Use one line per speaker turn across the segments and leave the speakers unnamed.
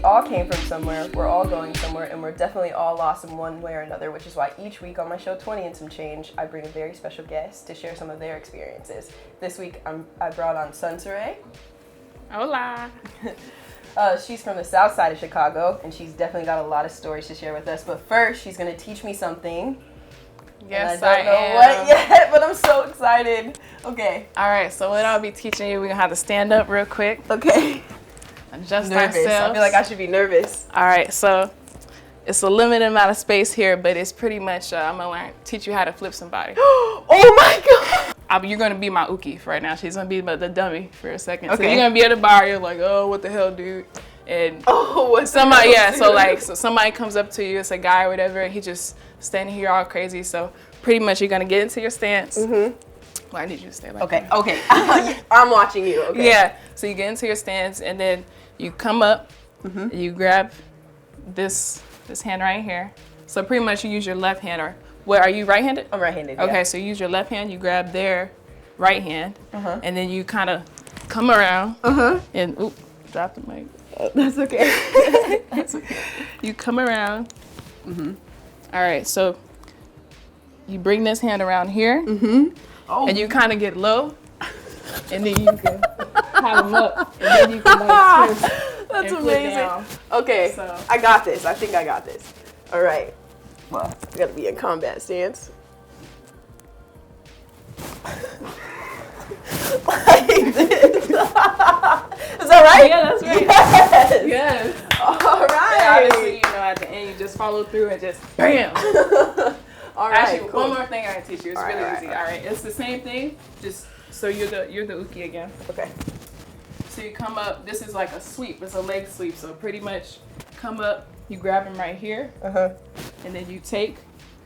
all came from somewhere, we're all going somewhere, and we're definitely all lost in one way or another, which is why each week on my show 20 and Some Change, I bring a very special guest to share some of their experiences. This week, I brought on Sunseray.
Hola.
She's from the Southside of Chicago, and she's definitely got a lot of stories to share with us. But first, she's going to teach me something.
Yes,
I don't know what yet, but I'm so excited. Okay.
All right, so what I'll be teaching you, we're going to have to stand up real quick.
Okay.
Adjust
nervous.
ourselves.
I feel like I should be nervous.
All right, so it's a limited amount of space here, but it's pretty much, I'm going to teach you how to flip somebody.
Oh my God.
You're going to be my Uki for right now. She's going to be the dummy for a second.
Okay.
So you're going to be at the bar, you're like, oh, what the hell, dude? And
what's
somebody, so somebody comes up to you, it's a guy or whatever, and he just standing here all crazy. So pretty much you're going to get into your stance. Mm-hmm. Well, I need you to stay like that.
Okay. I'm watching you. Okay.
Yeah. So you get into your stance, and then you come up, you grab this hand right here. So pretty much you use your left hand, or what, are you right-handed?
I'm right-handed,
Okay,
yeah.
so you use your left hand, you grab their right hand, and then you kind of come around, and, oop, drop the mic.
That's okay.
That's okay. You come around. All right, so you bring this hand around here, and you kind of get low, and then you can have them up, and then you can like twist.
That's
and
amazing.
Down.
Okay,
So.
I got this. I think I got this. All right. Well, I gotta be in combat stance. Like this. Is that right?
Yeah, that's right.
Yes.
Yes.
All right.
Obviously, at the end, you just follow through and just bam.
All right.
Actually,
cool.
one more thing I can teach you. It's really easy.
All
All right, it's the same thing. Just so you're the Uki again.
Okay.
So you come up. This is like a sweep. It's a leg sweep. So pretty much, come up. You grab him right here, and then you take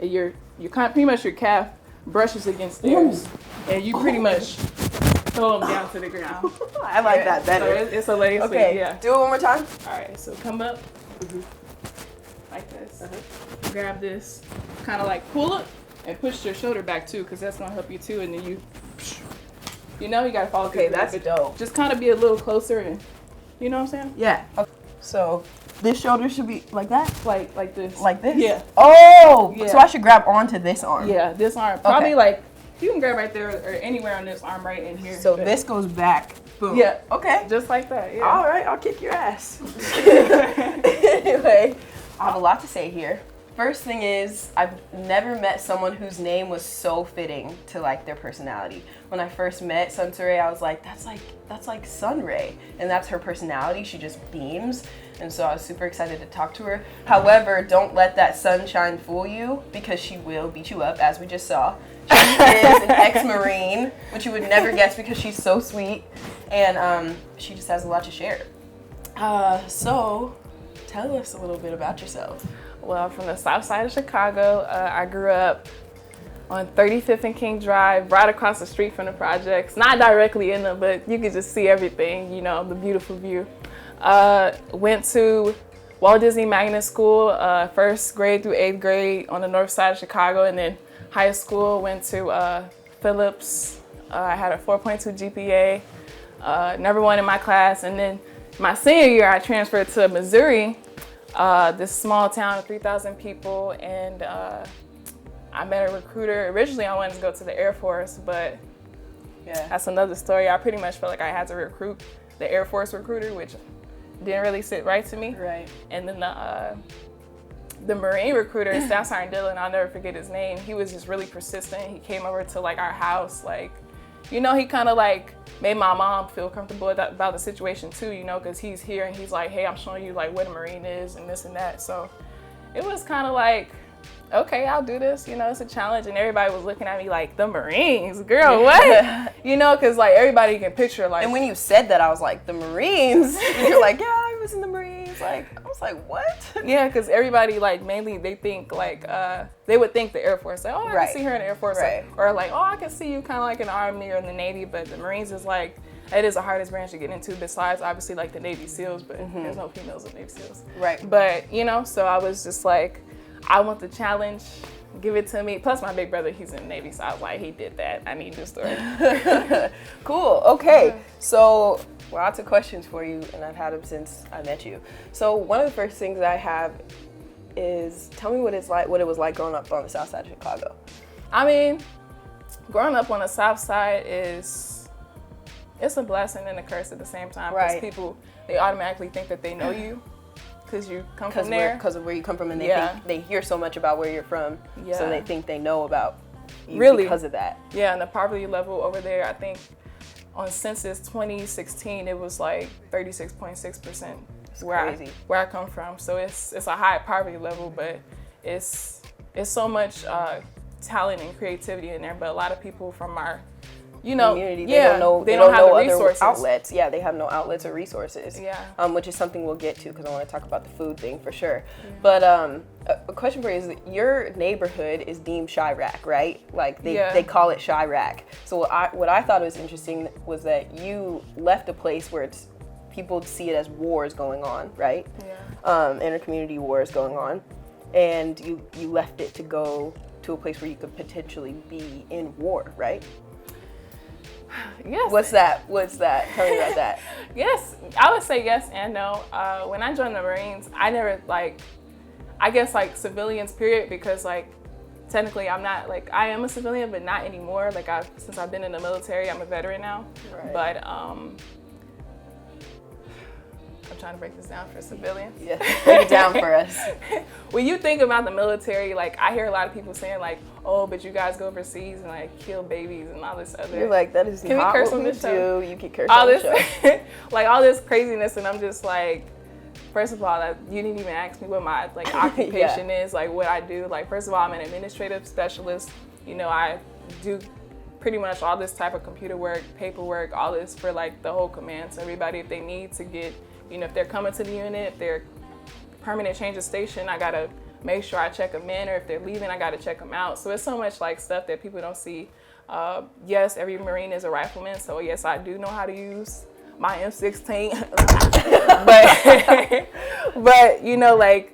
your pretty much your calf brushes against theirs, and you pretty much throw them down to the ground.
I like that better.
So it's a leg sweep.
Okay.
Yeah.
Do it one more time.
All right. So come up like this. Grab this, kind of like pull it and push your shoulder back too, because that's gonna help you too. And then you gotta follow.
Okay, that's dope.
Just kind of be a little closer, and you know what I'm saying?
Yeah. Okay. So this shoulder should be like that?
Like this.
Like this?
Yeah.
Oh!
Yeah.
So I should grab onto this arm.
Yeah, this arm. Probably like, you can grab right there or anywhere on this arm right in here.
So this goes back. Boom.
Yeah.
Okay.
Just like that, yeah.
All right, I'll kick your ass. Anyway, I have a lot to say here. First thing is, I've never met someone whose name was so fitting to like their personality. When I first met Sunseray, I was like, that's like Sunray, and that's her personality. She just beams, and so I was super excited to talk to her. However, don't let that sunshine fool you, because she will beat you up, as we just saw. She is an ex-Marine, which you would never guess because she's so sweet, and she just has a lot to share. So tell us a little bit about yourself.
Well, I'm from the south side of Chicago. I grew up on 35th and King Drive, right across the street from the projects. Not directly in them, but you could just see everything, the beautiful view. Went to Walt Disney Magnet School, 1st grade through 8th grade on the north side of Chicago, and then high school, went to Phillips. I had a 4.2 GPA, number one in my class, and then my senior year, I transferred to Missouri, this small town of 3,000 people, and I met a recruiter. Originally, I wanted to go to the Air Force, but that's another story. I pretty much felt like I had to recruit the Air Force recruiter, which didn't really sit right to me.
Right.
And then the Marine recruiter, Staff Sergeant Dillon, I'll never forget his name. He was just really persistent. He came over to like our house, like, he kind of like made my mom feel comfortable about the situation too, because he's here and he's like, hey, I'm showing you like what a Marine is and this and that. So it was kind of like, okay, I'll do this, it's a challenge. And everybody was looking at me like, the Marines, girl, what? Because like everybody can picture like.
And when you said that, I was like, the Marines? And you're like, yeah, I was in the Marines. Like, I was like, what?
Yeah, because everybody like mainly they think like, they would think the Air Force, like, oh, I can see her in the Air Force.
Right.
Or like, oh, I can see you kind of like in the Army or in the Navy. But the Marines is like, it is the hardest branch to get into besides obviously like the Navy SEALs, but there's no females in Navy SEALs.
Right.
But, so I was just like, I want the challenge, give it to me. Plus my big brother, he's in the Navy, so I was like, he did that. I need this story.
Cool, okay. So lots of questions for you, and I've had them since I met you. So one of the first things I have is, tell me what it was like growing up on the south side of Chicago.
I mean, growing up on the south side it's a blessing and a curse at the same time. Because people, they automatically think that they know you because you come from there.
Because of where you come from, and they think they hear so much about where you're from, so they think they know about you because of that. Yeah,
and the poverty level over there, I think on census 2016, it was like 36.6%. Where I come from. So it's a high poverty level, but it's so much talent and creativity in there. But a lot of people from our community, they don't have the resources.
Outlets. Yeah, they have no outlets or resources.
Yeah.
Which is something we'll get to because I want to talk about the food thing for sure. Yeah. But a question for you is, your neighborhood is deemed Chirac, right? Like they call it Chirac. So what I thought was interesting was that you left a place where people see it as wars going on, right?
Yeah.
Inter-community wars going on, and you left it to go to a place where you could potentially be in war, right?
Yes.
What's that? Tell me about that.
Yes, I would say yes and no. When I joined the Marines, I never civilians period, because technically I'm not I am a civilian, but not anymore. Since I've been in the military, I'm a veteran now.
Right.
But I'm trying to break this down for civilians.
Yeah, break it down for us.
When you think about the military, I hear a lot of people saying oh, but you guys go overseas and kill babies and all this other.
You're like, that is not what we do. You can curse
all
on
this,
the show.
all this craziness, and I'm just first of all, you didn't even ask me what my occupation is, what I do. First of all, I'm an administrative specialist. I do pretty much all this type of computer work, paperwork, all this for the whole command. So everybody, if they need to get, if they're coming to the unit, if they're permanent change of station, I gotta make sure I check them in, or if they're leaving, I gotta check them out. So it's so much stuff that people don't see. Yes, every Marine is a rifleman, so yes, I do know how to use my M16. but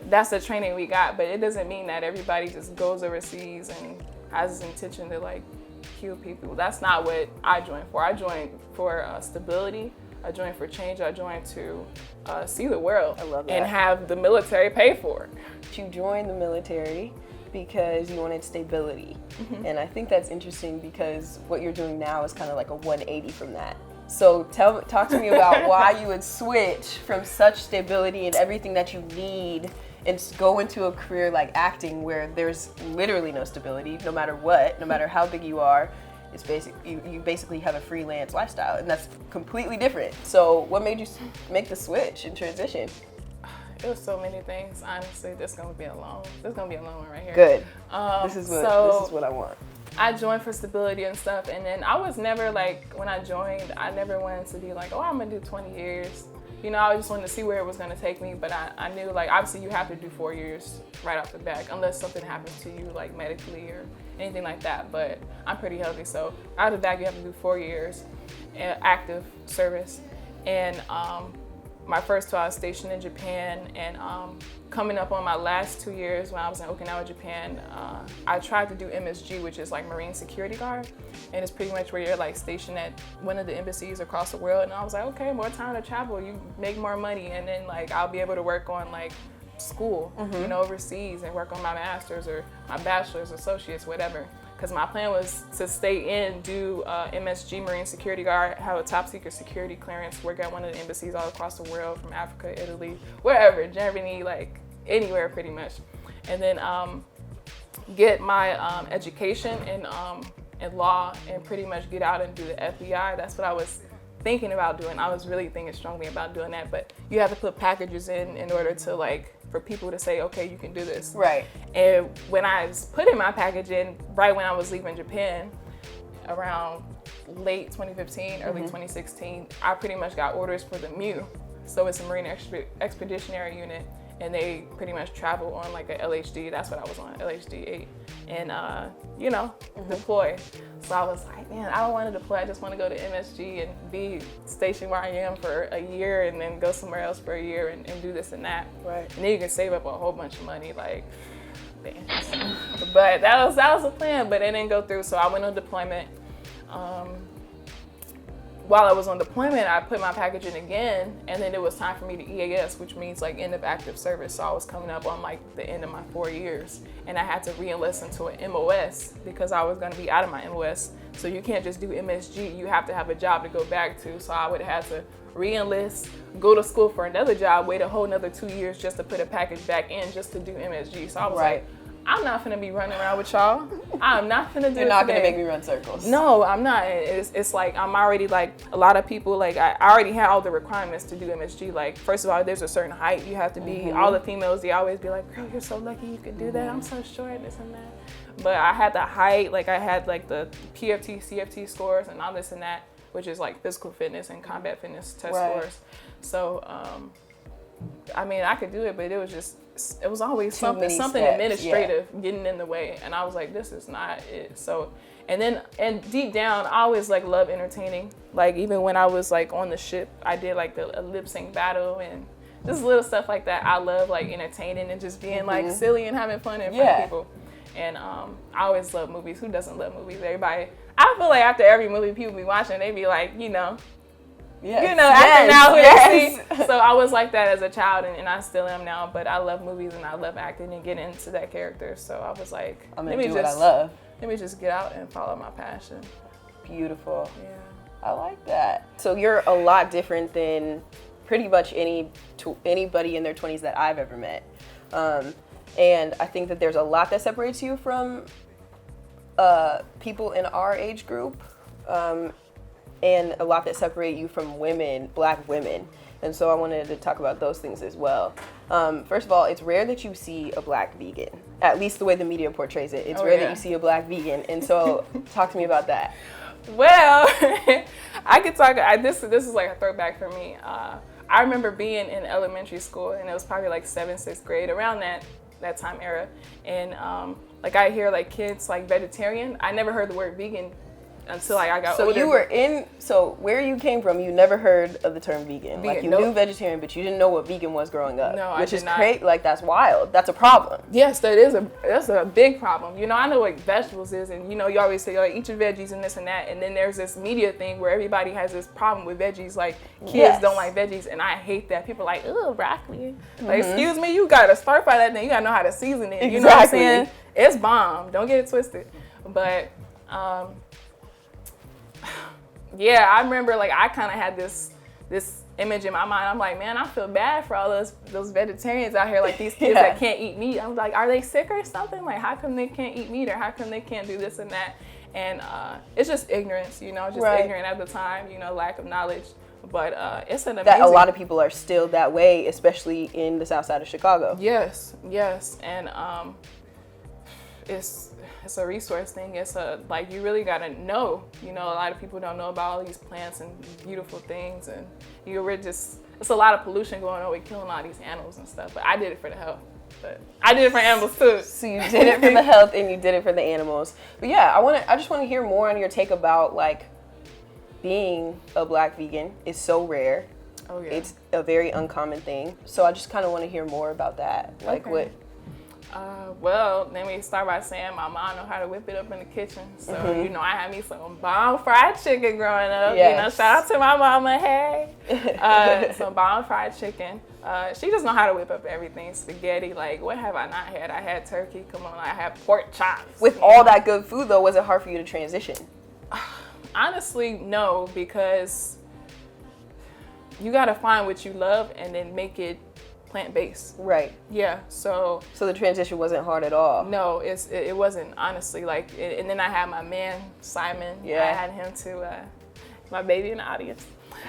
that's the training we got. But it doesn't mean that everybody just goes overseas and has this intention to kill people. That's not what I joined for. I joined for stability. I joined for change. I joined to see the world.
I love that.
And have the military pay for it.
You joined the military because you wanted stability. Mm-hmm. And I think that's interesting because what you're doing now is kind of a 180 from that. So talk to me about why you would switch from such stability and everything that you need and go into a career like acting, where there's literally no stability, no matter what, no matter how big you are. It's you basically have a freelance lifestyle, and that's completely different. So what made you make the switch and transition?
It was so many things. Honestly, this is gonna be a long one right here.
Good. This is what I want.
I joined for stability and stuff, and then I was never when I joined, I never wanted to be oh, I'm gonna do 20 years. I just wanted to see where it was gonna take me, but I knew obviously you have to do 4 years right off the bat, unless something happens to you medically or anything like that. But I'm pretty healthy, so out of the back you have to do 4 years active service. And my first 2 I was stationed in Japan, and coming up on my last 2 years when I was in Okinawa, Japan, I tried to do MSG, which is Marine Security Guard, and it's pretty much where you're stationed at one of the embassies across the world. And I was okay, more time to travel, you make more money, and then I'll be able to work on school, mm-hmm. Overseas, and work on my master's or my bachelor's, associates, whatever. Because my plan was to stay in, do MSG, Marine Security Guard, have a top secret security clearance, work at one of the embassies all across the world, from Africa, Italy, wherever, Germany, anywhere pretty much. And then get my education in law, and pretty much get out and do the FBI. That's what I was thinking about doing. I was really thinking strongly about doing that, but you have to put packages in order to for people to say, okay, you can do this.
Right.
And when I was putting my package in, right when I was leaving Japan, around late 2015, early 2016, I pretty much got orders for the MU. So it's a Marine Expeditionary Unit, and they pretty much travel on a LHD. That's what I was on, LHD 8, and deploy. So I was man, I don't want to deploy. I just want to go to MSG and be stationed where I am for a year, and then go somewhere else for a year and do this and that.
Right.
And then you can save up a whole bunch of money, damn. But that was the plan, but it didn't go through. So I went on deployment. while I was on deployment, I put my package in again, and then it was time for me to EAS, which means like end of active service. So I was coming up on like the end of my 4 years, and I had to re-enlist into an MOS because I was going to be out of my MOS. So you can't just do MSG, you have to have a job to go back to. So I would have to re-enlist, go to school for another job, wait a whole another 2 years just to put a package back in just to do MSG. So I was like, I'm not gonna be running around with y'all. I'm not gonna do it.
You're not gonna make me run circles.
No, I'm not. It's like I'm already like a lot of people, like I already had all the requirements to do MSG. Like, first of all, there's a certain height you have to be. All the females, they always be like, girl, you're so lucky you could do that. I'm so short, this and that. But I had the height, like I had like the PFT, CFT scores and all this and that, which is like physical fitness and combat fitness test scores. So, I mean, I could do it, but it was always something administrative getting in the way. And I was like, this is not it. So, and deep down, I always like love entertaining. Like even when I was like on the ship, I did like a lip sync battle and just little stuff like that. I love like entertaining and just being like silly and having fun in front of people. And I always love movies. Who doesn't love movies? Everybody. I feel like after every movie people be watching, they be like, acting out here. So I was like that as a child, and I still am now. But I love movies and I love acting and getting into that character. So I was like,
I'm gonna do what I love.
Let me just get out and follow my passion.
Beautiful.
Yeah.
I like that. So you're a lot different than pretty much anybody in their 20s that I've ever met. And I think that there's a lot that separates you from people in our age group. And a lot that separate you from women, Black women. And so I wanted to talk about those things as well. First of all, it's rare that you see a Black vegan, at least the way the media portrays it. It's rare that you see a Black vegan. And so talk to me about that.
Well, I could talk, this is like a throwback for me. I remember being in elementary school, and it was probably like 7th, 6th grade, around that time era. And like I hear like kids like vegetarian. I never heard the word vegan until I got older.
So where you came from, you never heard of the term vegan. Like you knew vegetarian, but you didn't know what vegan was growing up.
No,
which is great. Like that's wild. That's a problem.
Yes, that's a big problem. I know what vegetables is, and you always say like eat your veggies and this and that, and then there's this media thing where everybody has this problem with veggies. Like kids don't like veggies, and I hate that. People are like, oh, broccoli. Like, excuse me, you gotta stir fry that thing. You gotta know how to season it. You know what I'm saying? It's bomb. Don't get it twisted. But yeah, I remember like I kind of had this image in my mind. I'm like, man, I feel bad for all those vegetarians out here, like these kids that can't eat meat. I'm like, are they sick or something? Like, how come they can't eat meat, or how come they can't do this and that? And it's just ignorance, ignorant at the time, lack of knowledge. But it's an amazing...
That a lot of people are still that way, especially in the South Side of Chicago.
Yes, and it's a resource thing. It's like you really gotta know. A lot of people don't know about all these plants and beautiful things, and it's a lot of pollution going on with killing all these animals and stuff. But I did it for the health. But I did it for animals too.
So you did it for the health and you did it for the animals. But yeah, I just want to hear more on your take about like being a Black vegan is so rare.
Oh yeah.
It's a very uncommon thing. So I just kind of want to hear more about that. Like what?
Well, let me start by saying my mom know how to whip it up in the kitchen. So, I had me some bomb fried chicken growing up.
Yes.
Shout out to my mama, hey. Some bomb fried chicken. She just know how to whip up everything. Spaghetti, like what have I not had? I had turkey, come on, I had pork chops.
With all that good food though, was it hard for you to transition?
Honestly, no, because you gotta find what you love and then make it plant-based.
Right.
Yeah, so
the transition wasn't hard at all.
No, it wasn't, honestly. Like, and then I had my man, Simon.
Yeah.
I had him to, my baby in the audience.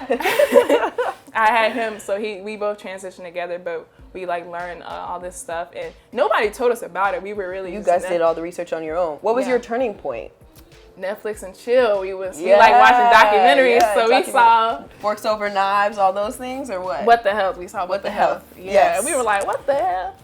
I had him, so we both transitioned together, but we like learned all this stuff, and nobody told us about it. We were really...
You guys did all the research on your own. What was your turning point?
Netflix and chill. We like watching documentaries, so we saw
Forks Over Knives, all those things, or what?
What the Health. We saw What the Health. Yeah, yes. We were like, what the hell?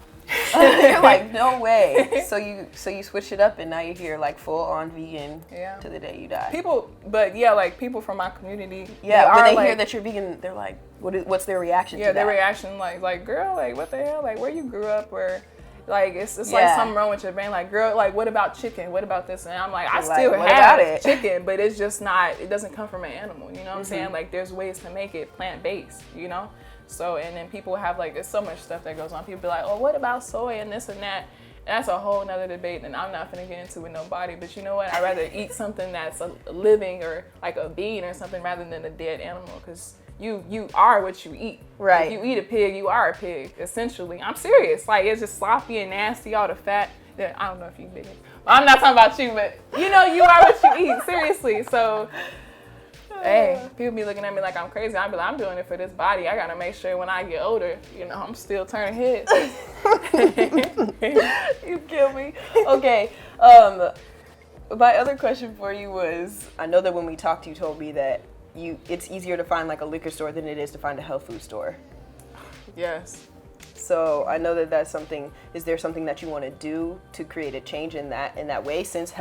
You're like, no way. So you switched it up, and now you're here like full on vegan to the day you die.
People from my community.
Yeah, when they hear that you're vegan, they're like, what's their reaction to that?
Yeah, their reaction like, girl, like what the hell? Like where you grew up, or Like it's like something wrong with your brain. Like, girl, like what about chicken? What about this? And I'm like, I
You're
still
like,
have chicken, but it's just not. It doesn't come from an animal. You know what I'm saying? Like there's ways to make it plant based. You know. So and then people have like there's so much stuff that goes on. People be like, oh, what about soy and this and that? And that's a whole nother debate, and I'm not gonna get into with nobody. But you know what? I'd rather eat something that's a living or like a bean or something rather than a dead animal, because you are what you eat.
Right.
If you eat a pig, you are a pig, essentially. I'm serious. Like it's just sloppy and nasty, all the fat. I don't know if you vegan. I'm not talking about you, but you know you are what you eat. Seriously. So hey, people be looking at me like I'm crazy. I be like, I'm doing it for this body. I gotta make sure when I get older, you know, I'm still turning heads.
You kill me. Okay. My other question for you was, I know that when we talked, you told me that it's easier to find like a liquor store than it is to find a health food store.
Yes.
So I know that that's something. Is there something that you want to do to create a change in that way, since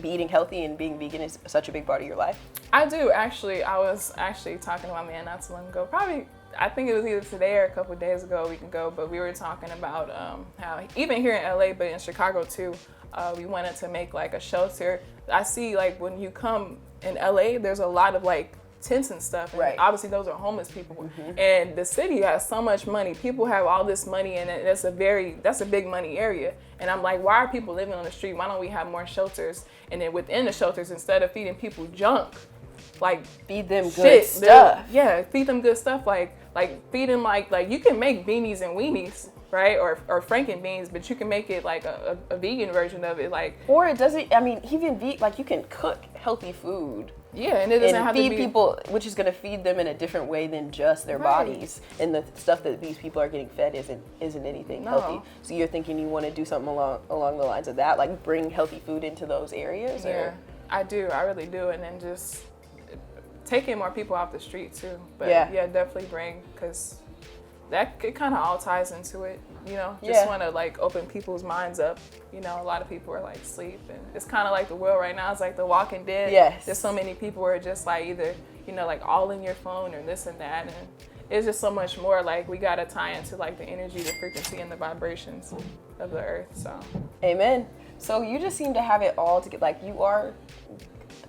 eating healthy and being vegan is such a big part of your life?
I do actually. I was actually talking to my man not too long ago. Probably, I think it was either today or a couple of days ago, a week ago. But we were talking about how even here in LA, but in Chicago too, we wanted to make like a shelter. I see like when you come in LA, there's a lot of like tents and stuff. And
right.
Obviously, those are homeless people. And the city has so much money. People have all this money, and that's a big money area. And I'm like, why are people living on the street? Why don't we have more shelters? And then within the shelters, instead of feeding people junk, like
feed them good stuff.
Yeah, feed them good stuff. Like feed them like you can make beanies and weenies, right? Or Franken beans, but you can make it like a vegan version of it, like. Or
it doesn't. I mean, even like you can cook healthy food.
Yeah, and it doesn't have
feed
to be
people, which is going to feed them in a different way than just their bodies. And the stuff that these people are getting fed isn't anything healthy. So you're thinking you want to do something along the lines of that, like bring healthy food into those areas?
Yeah, I do. I really do. And then just taking more people off the street too. But yeah definitely bring, because that it kind of all ties into it, you know. Just want to like open people's minds up. You know, a lot of people are like asleep, and it's kind of like the world right now. It's like The Walking Dead.
Yes.
There's so many people who are just like either, you know, like all in your phone or this and that, and it's just so much more. Like we gotta tie into like the energy, the frequency, and the vibrations of the earth. So. Amen.
So you just seem to have it all to get, like you are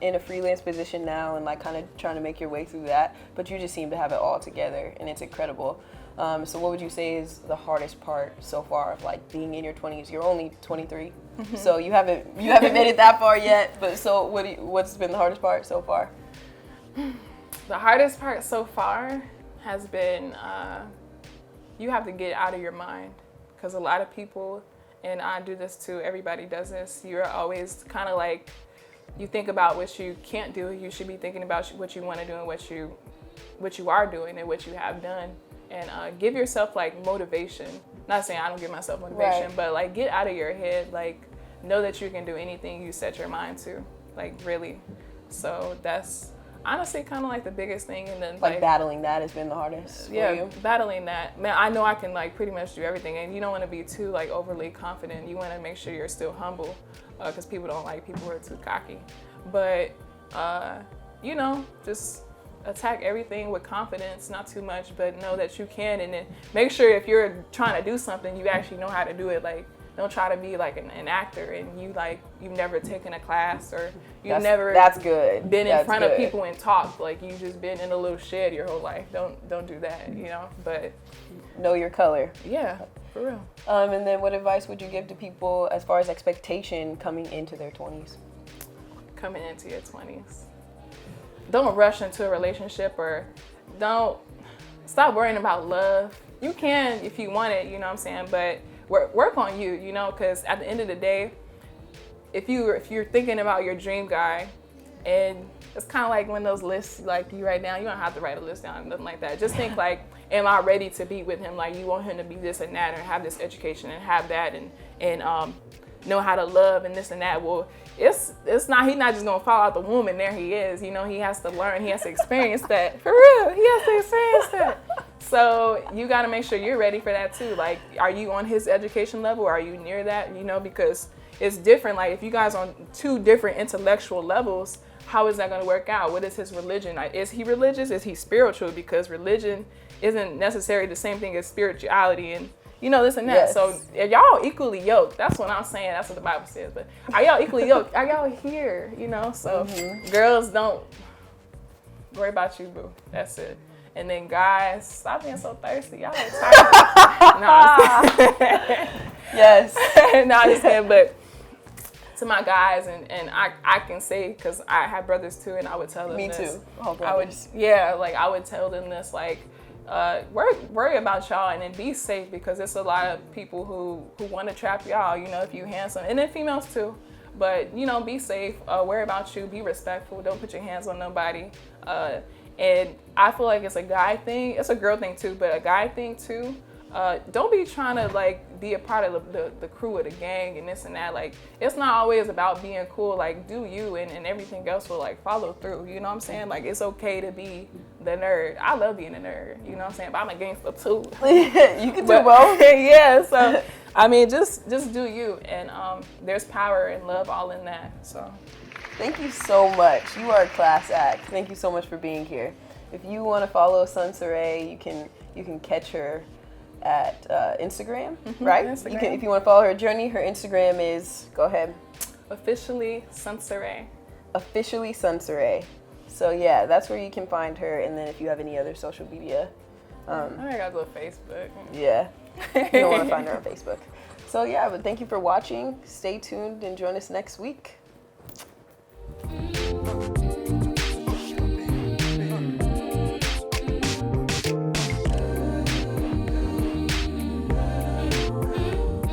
in a freelance position now and like kind of trying to make your way through that, but you just seem to have it all together, and it's incredible. So what would you say is the hardest part so far of like being in your 20s? You're only 23, so you haven't made it that far yet. But so what's been the hardest part so far?
The hardest part so far has been you have to get out of your mind, because a lot of people, and I do this too, everybody does this, you're always kind of like, you think about what you can't do. You should be thinking about what you want to do and what you are doing and what you have done. And give yourself like motivation. Not saying I don't give myself motivation, but like get out of your head. Like know that you can do anything you set your mind to. Like really. So that's honestly kind of like the biggest thing. And then
like battling that has been the hardest for you?
Battling that. Man, I know I can like pretty much do everything, and you don't want to be too like overly confident. You want to make sure you're still humble, because people don't like people who are too cocky. But you know, just attack everything with confidence, not too much, but know that you can. And then make sure if you're trying to do something, you actually know how to do it. Like don't try to be like an actor and you've never taken a class, or you've never been in front of people and talked. Like you've just been in a little shed your whole life. Don't do that, you know. But
know your color.
Yeah, for real.
And then what advice would you give to people as far as expectation coming into their 20s?
Coming into your 20s. Don't rush into a relationship, or don't stop worrying about love. You can if you want it, you know what I'm saying, but work on you, you know, because at the end of the day, if you're thinking about your dream guy, and it's kind of like when those lists like you write down, you don't have to write a list down, nothing like that. Just think like, am I ready to be with him? Like you want him to be this and that, or have this education and have that, and know how to love and this and that. Well, it's not, he's not just gonna fall out the womb and there he is, you know. He has to learn, he has to experience that. For real, he has to experience that. So you gotta make sure you're ready for that too. Like, are you on his education level? Are you near that? You know, because it's different. Like if you guys on two different intellectual levels, how is that gonna work out? What is his religion? Is he religious? Is he spiritual? Because religion isn't necessarily the same thing as spirituality. And you know, this and that.
Yes.
So if y'all equally yoked, that's what I'm saying. That's what the Bible says. But are y'all equally yoked? Are y'all here? You know, so girls, don't worry about you, boo. That's it. And then guys, stop being so thirsty. Y'all are tired. No, I'm just kidding.
Yes.
No, I'm just kidding. But to my guys, and I can say, because I have brothers too, and I would tell them
Me
this.
too. All
I would,
brothers.
I would tell them this, like, worry about y'all, and then be safe, because there's a lot of people who want to trap y'all, you know, if you handsome, and then females too. But, you know, be safe, worry about you, be respectful, don't put your hands on nobody. And I feel like it's a guy thing, it's a girl thing too, but a guy thing too. Don't be trying to like be a part of the crew of the gang and this and that. Like, it's not always about being cool. Like, do you, and everything else will like follow through. You know what I'm saying? Like, it's okay to be the nerd. I love being a nerd. You know what I'm saying? But I'm a gangster too.
You can do both.
Yeah. So I mean, just do you, and there's power and love all in that. So.
Thank you so much. You are a class act. Thank you so much for being here. If you want to follow Sunseray, you can catch her at Instagram, right?
Instagram.
If you want to follow her journey, her Instagram is, go ahead.
Officially Sunseray.
Officially Sunseray. So yeah, that's where you can find her. And then if you have any other social media,
I gotta go to Facebook.
Yeah, you don't want to find her on Facebook. So yeah, but thank you for watching. Stay tuned and join us next week.